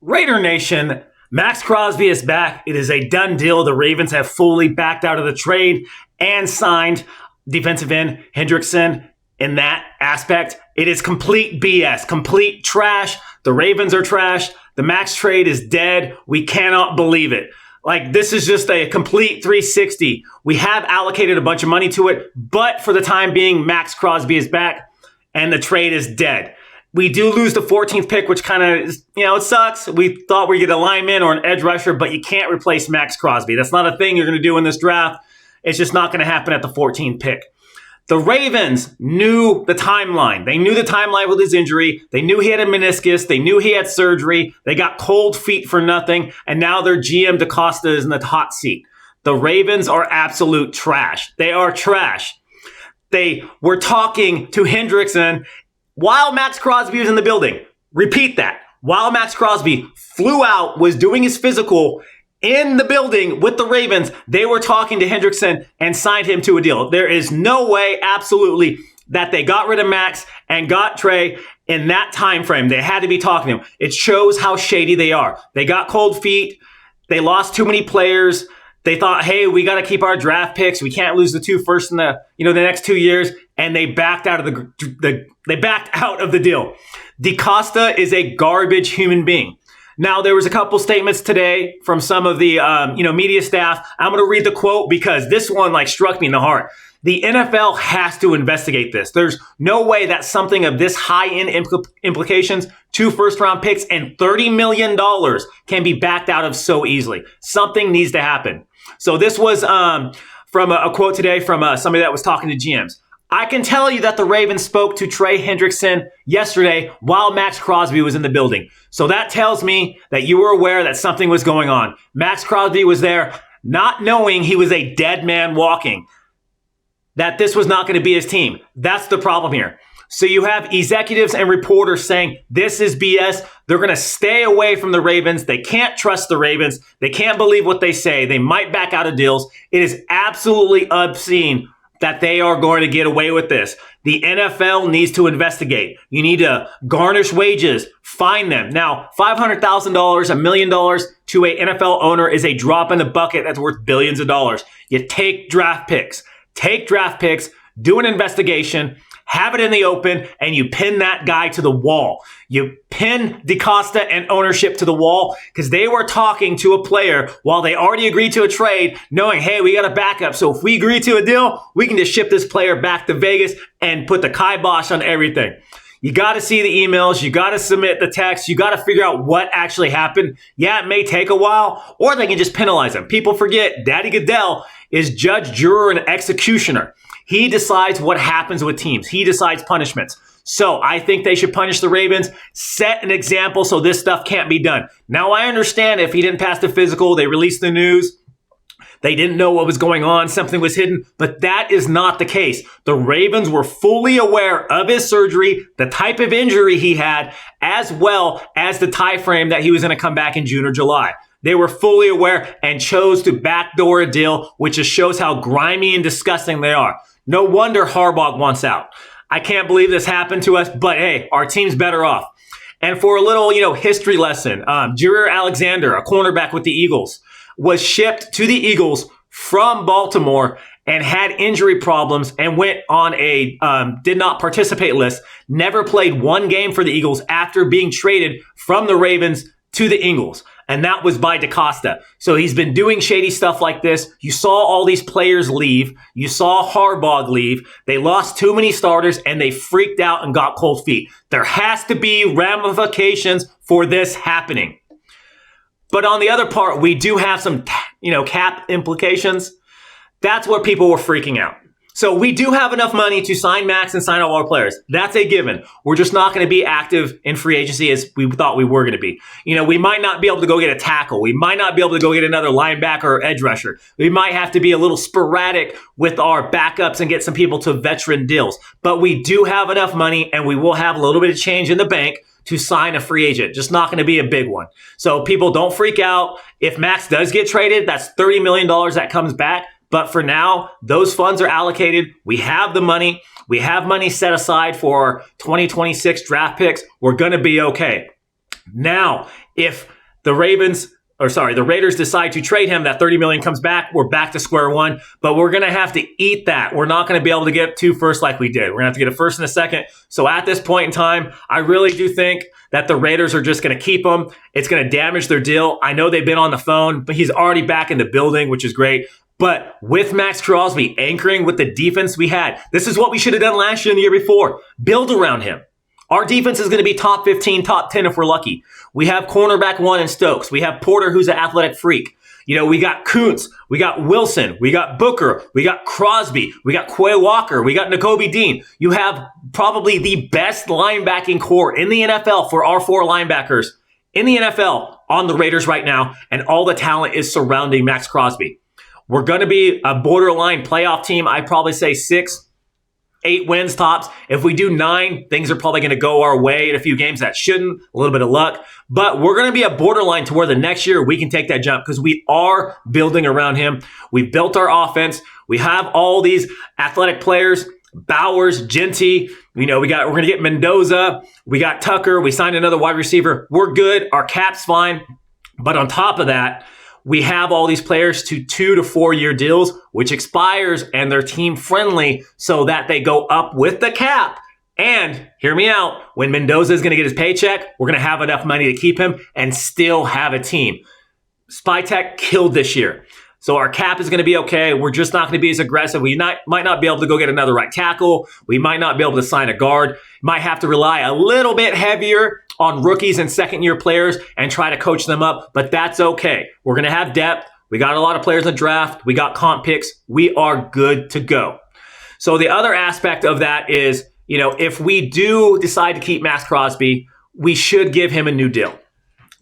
Raider Nation, Max Crosby is back. It is a done deal. The Ravens have fully backed out of the trade and signed defensive end Hendrickson. In that aspect, it is complete BS, complete trash. The Ravens are trash. The Max trade is dead. We cannot believe it. Like, this is just a complete 360. We have allocated a bunch of money to it, but for the time being, Max Crosby is back and the trade is dead. We do lose the 14th pick, which kind of, it sucks. We thought we'd get a lineman or an edge rusher, but you can't replace Max Crosby. That's not a thing you're going to do in this draft. It's just not going to happen at the 14th pick. The Ravens knew the timeline. They knew the timeline with his injury. They knew he had a meniscus. They knew he had surgery. They got cold feet for nothing. And now their GM DaCosta is in the hot seat. The Ravens are absolute trash. They are trash. They were talking to Hendrickson while Max Crosby was in the building. Repeat that. While Max Crosby flew out, was doing his physical in the building with the Ravens, they were talking to Hendrickson and signed him to a deal. There is no way, absolutely, that they got rid of Max and got Trey in that time frame. They had to be talking to him. It shows how shady they are. They got cold feet. They lost too many players. They thought, hey, we got to keep our draft picks. We can't lose the 2 first in the next 2 years. And they backed out of the deal. DaCosta is a garbage human being. Now, there was a couple statements today from some of the media staff. I'm going to read the quote because this one struck me in the heart. The NFL has to investigate this. There's no way that something of this high-end implications, 2 first-round picks and $30 million can be backed out of so easily. Something needs to happen. So this was from a quote today from somebody that was talking to GMs. I can tell you that the Ravens spoke to Trey Hendrickson yesterday while Max Crosby was in the building. So that tells me that you were aware that something was going on. Max Crosby was there not knowing he was a dead man walking, that this was not going to be his team. That's the problem here. So you have executives and reporters saying this is BS. They're going to stay away from the Ravens. They can't trust the Ravens. They can't believe what they say. They might back out of deals. It is absolutely obscene that they are going to get away with this. The NFL needs to investigate. You need to garnish wages, fine them. Now, $500,000, $1 million to an NFL owner is a drop in the bucket that's worth billions of dollars. You take draft picks, do an investigation, have it in the open, and you pin that guy to the wall. You pin DaCosta and ownership to the wall because they were talking to a player while they already agreed to a trade, knowing, hey, we got a backup. So if we agree to a deal, we can just ship this player back to Vegas and put the kibosh on everything. You got to see the emails. You got to submit the text. You got to figure out what actually happened. Yeah, it may take a while, or they can just penalize him. People forget Daddy Goodell is judge, juror, and executioner. He decides what happens with teams. He decides punishments. So I think they should punish the Ravens, set an example so this stuff can't be done. Now, I understand if he didn't pass the physical, they released the news. They didn't know what was going on. Something was hidden, but that is not the case. The Ravens were fully aware of his surgery, the type of injury he had, as well as the time frame that he was going to come back in June or July. They were fully aware and chose to backdoor a deal, which just shows how grimy and disgusting they are. No wonder Harbaugh wants out. I can't believe this happened to us, but hey, our team's better off. And for a little, history lesson, Jair Alexander, a cornerback with the Eagles, was shipped to the Eagles from Baltimore and had injury problems and went on a did not participate list, never played one game for the Eagles after being traded from the Ravens to the Eagles. And that was by DaCosta. So he's been doing shady stuff like this. You saw all these players leave. You saw Harbaugh leave. They lost too many starters and they freaked out and got cold feet. There has to be ramifications for this happening. But on the other part, we do have some, cap implications. That's where people were freaking out. So we do have enough money to sign Max and sign all our players. That's a given. We're just not going to be active in free agency as we thought we were going to be. We might not be able to go get a tackle. We might not be able to go get another linebacker or edge rusher. We might have to be a little sporadic with our backups and get some people to veteran deals. But we do have enough money and we will have a little bit of change in the bank to sign a free agent. Just not going to be a big one. So people don't freak out. If Max does get traded, that's $30 million that comes back. But for now, those funds are allocated. We have the money. We have money set aside for 2026 draft picks. We're going to be okay. Now, If the Raiders decide to trade him, that $30 million comes back, we're back to square one, but we're going to have to eat that. We're not going to be able to get 2 firsts like we did. We're going to have to get a first and a second. So at this point in time, I really do think that the Raiders are just going to keep him. It's going to damage their deal. I know they've been on the phone, but he's already back in the building, which is great. But with Max Crosby anchoring with the defense we had, this is what we should have done last year and the year before. Build around him. Our defense is going to be top 15, top 10 if we're lucky. We have cornerback 1 in Stokes. We have Porter, who's an athletic freak. We got Kuntz. We got Wilson. We got Booker. We got Crosby. We got Quay Walker. We got Nakobe Dean. You have probably the best linebacking core in the NFL for our 4 linebackers in the NFL on the Raiders right now, and all the talent is surrounding Max Crosby. We're going to be a borderline playoff team. I'd probably say 6, 8 wins tops. If we do 9, things are probably going to go our way in a few games that shouldn't. A little bit of luck. But we're going to be a borderline to where the next year we can take that jump because we are building around him. We built our offense. We have all these athletic players, Bowers, Genty. We're going to get Mendoza. We got Tucker. We signed another wide receiver. We're good. Our cap's fine. But on top of that, we have all these players to 2 to 4 year deals, which expires, and they're team friendly so that they go up with the cap. And hear me out, when Mendoza is going to get his paycheck, we're going to have enough money to keep him and still have a team. Spytech killed this year. So our cap is going to be okay. We're just not going to be as aggressive. We might not be able to go get another right tackle. We might not be able to sign a guard. Might have to rely a little bit heavier on rookies and second-year players and try to coach them up, but that's okay. We're going to have depth. We got a lot of players in the draft. We got comp picks. We are good to go. So the other aspect of that is, if we do decide to keep Max Crosby, we should give him a new deal.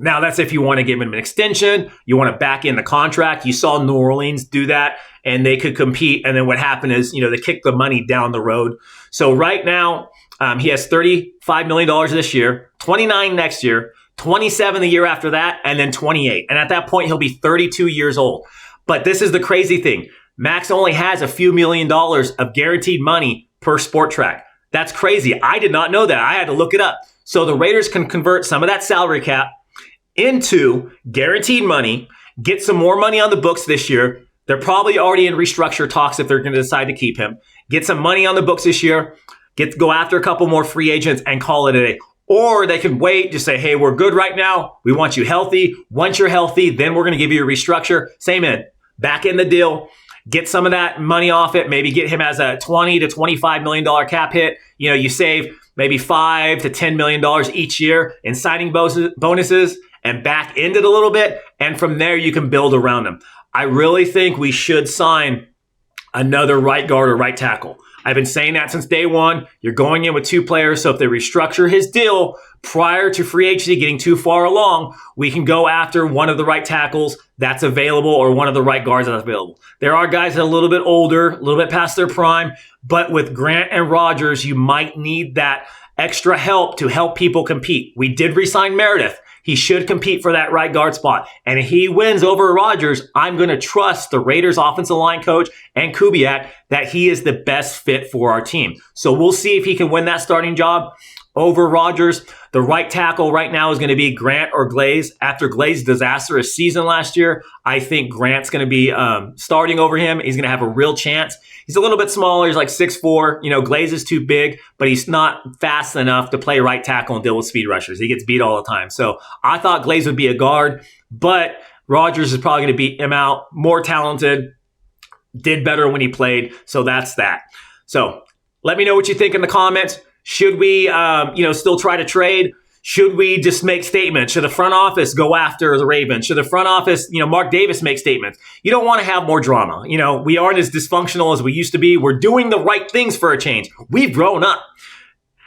Now, that's if you want to give him an extension, you want to back in the contract. You saw New Orleans do that, and they could compete. And then what happened is, they kicked the money down the road. So right now, he has $35 million this year, $29 next year, $27 the year after that, and then $28. And at that point, he'll be 32 years old. But this is the crazy thing. Max only has a few $1 million of guaranteed money per sport track. That's crazy. I did not know that. I had to look it up. So the Raiders can convert some of that salary cap into guaranteed money, get some more money on the books this year. They're probably already in restructure talks if they're going to decide to keep him. Get some money on the books this year, go after a couple more free agents and call it a day. Or they can wait, just say, hey, we're good right now. We want you healthy. Once you're healthy, then we're going to give you a restructure. Back in the deal. Get some of that money off it. Maybe get him as a $20 to $25 million cap hit. You save maybe $5 to $10 million each year in signing bonuses and back end it a little bit. And from there, you can build around them. I really think we should sign another right guard or right tackle. I've been saying that since day one. You're going in with 2 players. So if they restructure his deal prior to free agency getting too far along, we can go after one of the right tackles that's available or one of the right guards that's available. There are guys that are a little bit older, a little bit past their prime, but with Grant and Rodgers, you might need that extra help to help people compete. We did re-sign Meredith. He should compete for that right guard spot. And if he wins over Rodgers, I'm going to trust the Raiders offensive line coach and Kubiak that he is the best fit for our team. So we'll see if he can win that starting job over Rodgers. The right tackle right now is going to be Grant or Glaze. After Glaze's disastrous season last year, I think Grant's going to be starting over him. He's going to have a real chance. He's a little bit smaller. He's like 6'4". Glaze is too big, but he's not fast enough to play right tackle and deal with speed rushers. He gets beat all the time. So I thought Glaze would be a guard, but Rodgers is probably going to beat him out. More talented, did better when he played. So that's that. So let me know what you think in the comments. Should we, still try to trade? Should we just make statements? Should the front office go after the Ravens? Should the front office, Mark Davis make statements? You don't want to have more drama. We aren't as dysfunctional as we used to be. We're doing the right things for a change. We've grown up.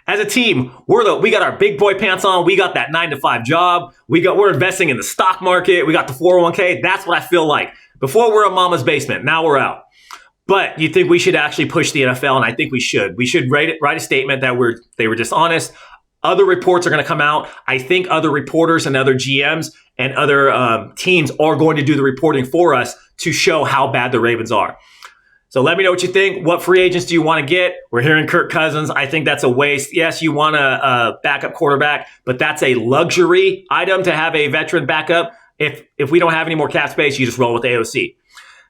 As a team, we got our big boy pants on. We got that 9-to-5 job. We're investing in the stock market. We got the 401k. That's what I feel like. Before we're a mama's basement. Now we're out. But you think we should actually push the NFL, and I think we should. We should write a statement that they were dishonest. Other reports are going to come out. I think other reporters and other GMs and other teams are going to do the reporting for us to show how bad the Ravens are. So let me know what you think. What free agents do you want to get? We're hearing Kirk Cousins. I think that's a waste. Yes, you want a backup quarterback, but that's a luxury item to have a veteran backup. If we don't have any more cap space, you just roll with AOC.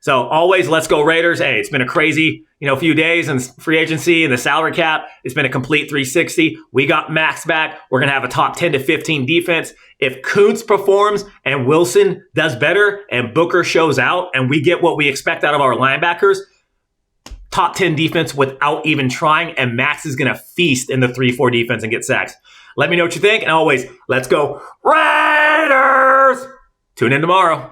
So always, let's go Raiders. Hey, it's been a crazy, few days in free agency and the salary cap. It's been a complete 360. We got Max back. We're going to have a top 10 to 15 defense. If Kuntz performs and Wilson does better and Booker shows out and we get what we expect out of our linebackers, top 10 defense without even trying, and Max is going to feast in the 3-4 defense and get sacks. Let me know what you think, and always, let's go Raiders! Tune in tomorrow.